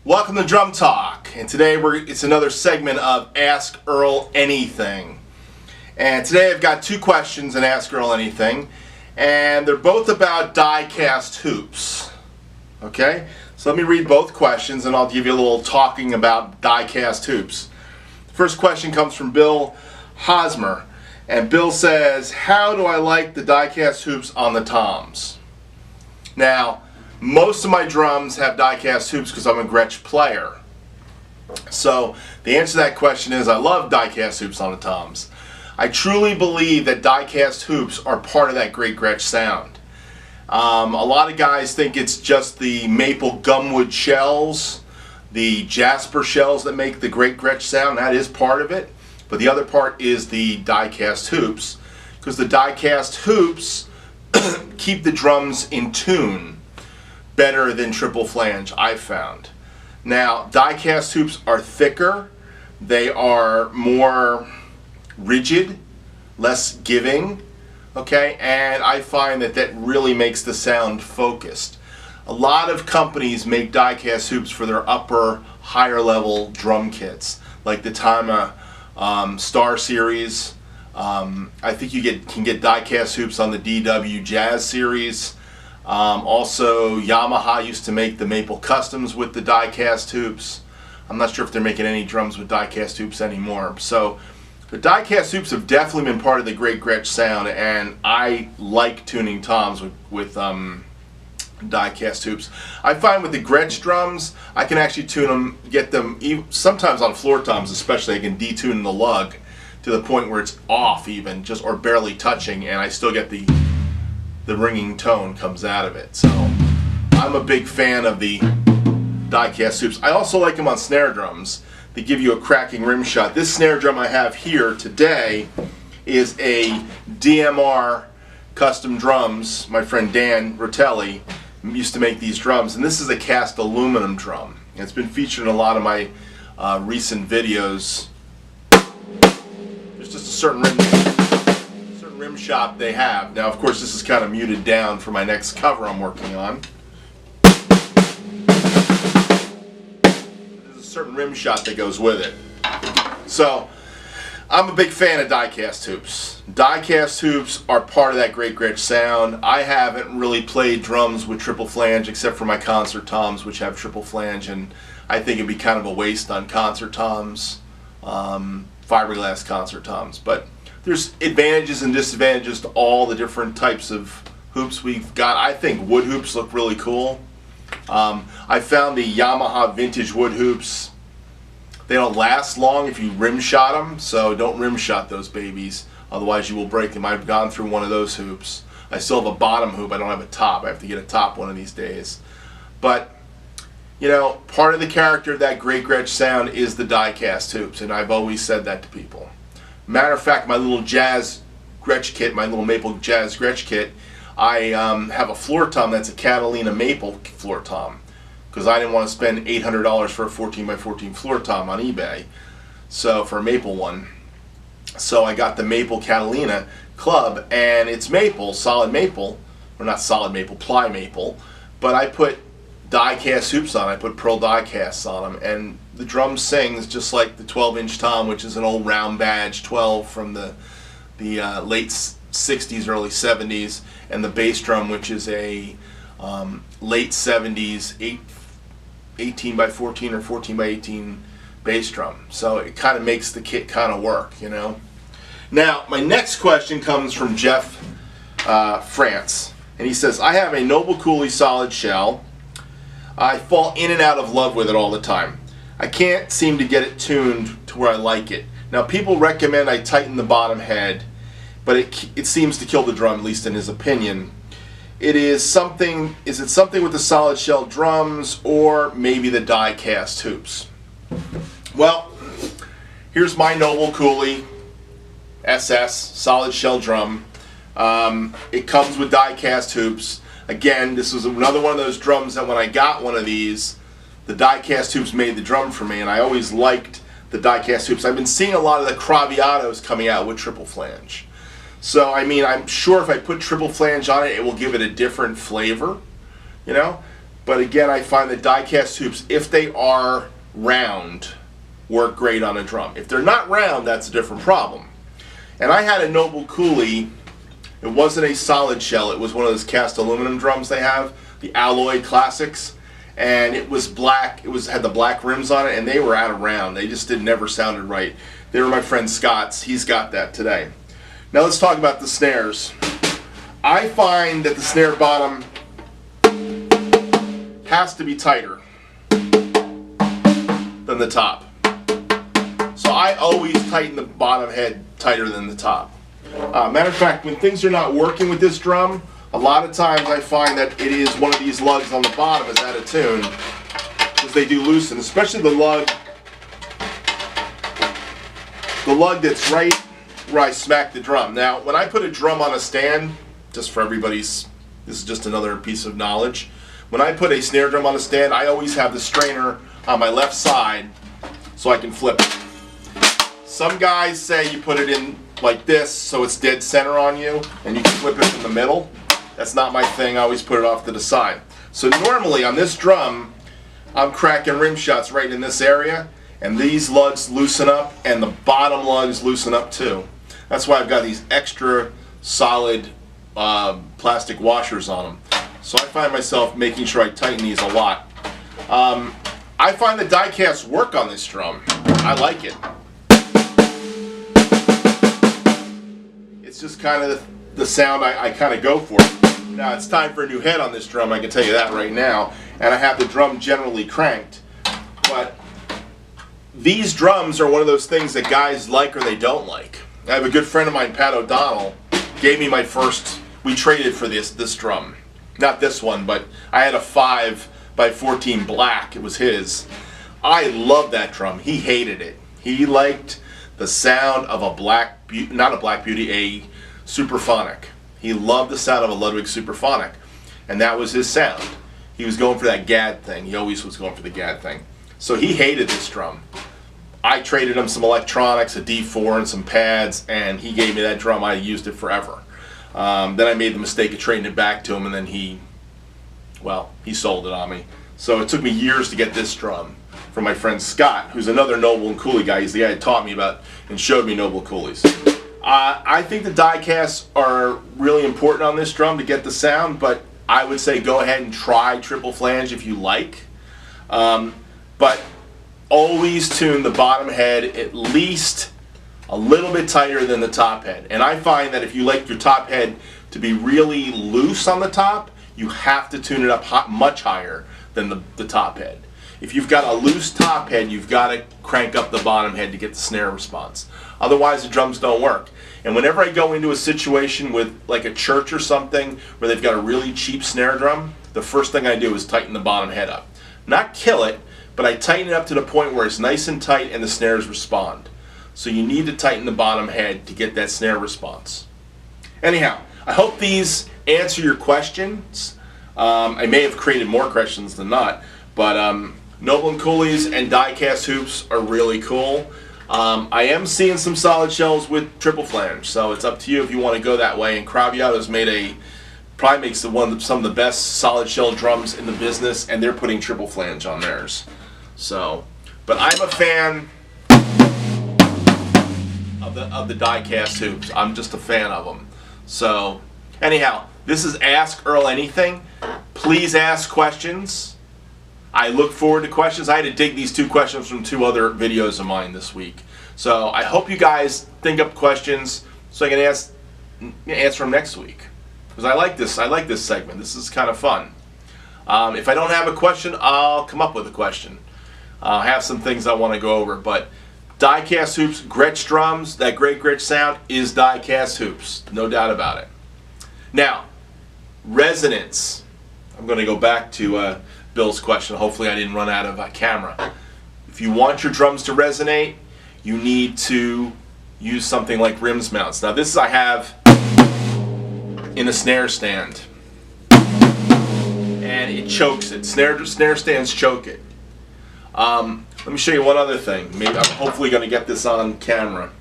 Welcome to Drum Talk, and today it's another segment of Ask Earl Anything. And today I've got two questions in Ask Earl Anything, and they're both about die-cast hoops. Okay, so let me read both questions and I'll give you a little talking about die-cast hoops. The first question comes from Bill Hosmer, and Bill says, how do I like the die-cast hoops on the toms? Now, most of my drums have die-cast hoops because I'm a Gretsch player. So the answer to that question is I love die-cast hoops on the toms. I truly believe that die-cast hoops are part of that great Gretsch sound. A lot of guys think it's just the maple gumwood shells, the jasper shells that make the great Gretsch sound. That is part of it. But the other part is the die-cast hoops, because the die-cast hoops keep the drums in tune better than triple flange, I've found. Now, die-cast hoops are thicker, they are more rigid, less giving, okay, and I find that that really makes the sound focused. A lot of companies make die-cast hoops for their upper, higher level drum kits, like the Tama Star Series. I think you can get die-cast hoops on the DW Jazz Series. Also, Yamaha used to make the Maple Customs with the die-cast hoops. I'm not sure if they're making any drums with die-cast hoops anymore. So the die-cast hoops have definitely been part of the great Gretsch sound, and I like tuning toms with die-cast hoops. I find with the Gretsch drums, I can actually tune them, get them, sometimes on floor toms especially, I can detune the lug to the point where it's off even, just or barely touching, and I still get the ringing tone comes out of it. So I'm a big fan of the die-cast hoops. I also like them on snare drums. They give you a cracking rim shot. This snare drum I have here today is a DMR Custom Drums. My friend Dan Rotelli used to make these drums, and this is a cast aluminum drum. It's been featured in a lot of my recent videos. There's just a certain rim shot they have. Now, of course, this is kind of muted down for my next cover I'm working on. There's a certain rim shot that goes with it. So, I'm a big fan of die-cast hoops. Die-cast hoops are part of that great Gretsch sound. I haven't really played drums with triple flange except for my concert toms, which have triple flange, and I think it'd be kind of a waste on concert toms, fiberglass concert toms. But there's advantages and disadvantages to all the different types of hoops we've got. I think wood hoops look really cool. I found the Yamaha vintage wood hoops, they don't last long if you rim shot them, so don't rim shot those babies, otherwise you will break them. I've gone through one of those hoops. I still have a bottom hoop, I don't have a top. I have to get a top one of these days. But, you know, part of the character of that great Gretsch sound is the die-cast hoops, and I've always said that to people. Matter of fact, my little jazz Gretsch kit, my little maple jazz Gretsch kit, I have a floor tom that's a Catalina maple floor tom, because I didn't want to spend $800 for a 14x14 floor tom on eBay, so for a maple one. So I got the maple Catalina club, and it's maple, solid maple, or not solid maple, ply maple, but I put die-cast hoops on. I put pearl die-casts on them, and the drum sings just like the 12-inch tom, which is an old round badge 12 from the late 60s, early 70s, and the bass drum, which is a late 70s 18x14 or 14x18 bass drum. So it kind of makes the kit kind of work, you know. Now, my next question comes from Jeff France, and he says, I have a Noble Cooley solid shell. I fall in and out of love with it all the time. I can't seem to get it tuned to where I like it. Now, people recommend I tighten the bottom head, but it seems to kill the drum, at least in his opinion. Is it something with the solid shell drums, or maybe the die-cast hoops? Well, here's my Noble Cooley SS solid shell drum. It comes with die-cast hoops. Again, this was another one of those drums that when I got one of these, the die-cast hoops made the drum for me, and I always liked the die-cast hoops. I've been seeing a lot of the Craviatos coming out with triple flange. So, I mean, I'm sure if I put triple flange on it, it will give it a different flavor, you know? But again, I find that die-cast hoops, if they are round, work great on a drum. If they're not round, that's a different problem. And I had a Noble Cooley. It wasn't a solid shell. It was one of those cast aluminum drums they have, the Alloy Classics. And it was black. Had the black rims on it, and they were out of round. They just never sounded right. They were my friend Scott's. He's got that today. Now let's talk about the snares. I find that the snare bottom has to be tighter than the top. So I always tighten the bottom head tighter than the top. Matter of fact, when things are not working with this drum, a lot of times I find that it is one of these lugs on the bottom is out of tune, because they do loosen, especially the lug that's right where I smack the drum. Now, when I put a drum on a stand, just for everybody's, this is just another piece of knowledge. When I put a snare drum on a stand, I always have the strainer on my left side so I can flip it. Some guys say you put it in like this so it's dead center on you and you can flip it from the middle. That's not my thing. I always put it off to the side. So normally on this drum, I'm cracking rim shots right in this area, and these lugs loosen up and the bottom lugs loosen up too. That's why I've got these extra solid plastic washers on them. So I find myself making sure I tighten these a lot. I find the die casts work on this drum. I like it. It's just kind of the sound I kind of go for. Now it's time for a new head on this drum, I can tell you that right now, and I have the drum generally cranked. But these drums are one of those things that guys like or they don't like. I have a good friend of mine, Pat O'Donnell, gave me my first, we traded for this drum. Not this one, but I had a 5x14 black, it was his. I love that drum. He hated it. He liked the sound of a not a Black Beauty, a Superphonic. He loved the sound of a Ludwig Superphonic, and that was his sound. He was going for that GAD thing. He always was going for the GAD thing. So he hated this drum. I traded him some electronics, a D4 and some pads, and he gave me that drum. I used it forever. Then I made the mistake of trading it back to him, and then he sold it on me. So it took me years to get this drum from my friend Scott, who's another Noble and Cooley guy. He's the guy who taught me about and showed me Noble Coolies. I think the die casts are really important on this drum to get the sound, but I would say go ahead and try triple flange if you like. But always tune the bottom head at least a little bit tighter than the top head. And I find that if you like your top head to be really loose on the top, you have to tune it up much higher than the top head. If you've got a loose top head, you've got to crank up the bottom head to get the snare response. Otherwise, the drums don't work. And whenever I go into a situation with like a church or something where they've got a really cheap snare drum, the first thing I do is tighten the bottom head up. Not kill it, but I tighten it up to the point where it's nice and tight and the snares respond. So you need to tighten the bottom head to get that snare response. Anyhow, I hope these answer your questions. I may have created more questions than not, but Noble and Coolies and die-cast hoops are really cool. I am seeing some solid shells with triple flange, so it's up to you if you want to go that way. And Craviotto's probably makes some of the best solid shell drums in the business, and they're putting triple flange on theirs. So, but I'm a fan of the die-cast hoops. I'm just a fan of them. So, anyhow, this is Ask Earl Anything. Please ask questions. I look forward to questions. I had to dig these two questions from two other videos of mine this week. So I hope you guys think up questions so I can answer them next week. Because I like this segment. This is kind of fun. If I don't have a question, I'll come up with a question. I have some things I want to go over. But die-cast hoops, Gretsch drums, that great Gretsch sound is die-cast hoops. No doubt about it. Now, resonance. I'm going to go back to Bill's question. Hopefully I didn't run out of camera. If you want your drums to resonate, you need to use something like rims mounts. Now this I have in a snare stand, and it chokes it. Snare stands choke it. Let me show you one other thing. Maybe I'm hopefully going to get this on camera.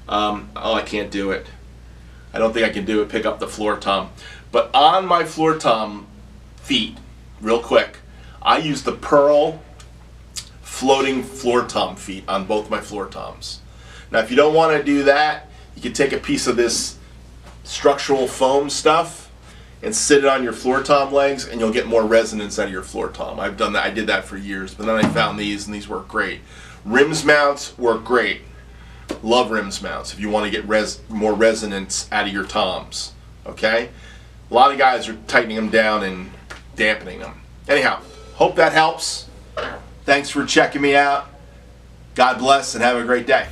Oh, I can't do it. I don't think I can do it. Pick up the floor tom. But on my floor tom feet, real quick, I use the Pearl floating floor tom feet on both my floor toms. Now if you don't want to do that, you can take a piece of this structural foam stuff and sit it on your floor tom legs, and you'll get more resonance out of your floor tom. I've done that. I did that for years, but then I found these, and these work great. Rims mounts work great. Love rims mounts if you want to get more resonance out of your toms. Okay? A lot of guys are tightening them down and dampening them. Anyhow, hope that helps. Thanks for checking me out. God bless and have a great day.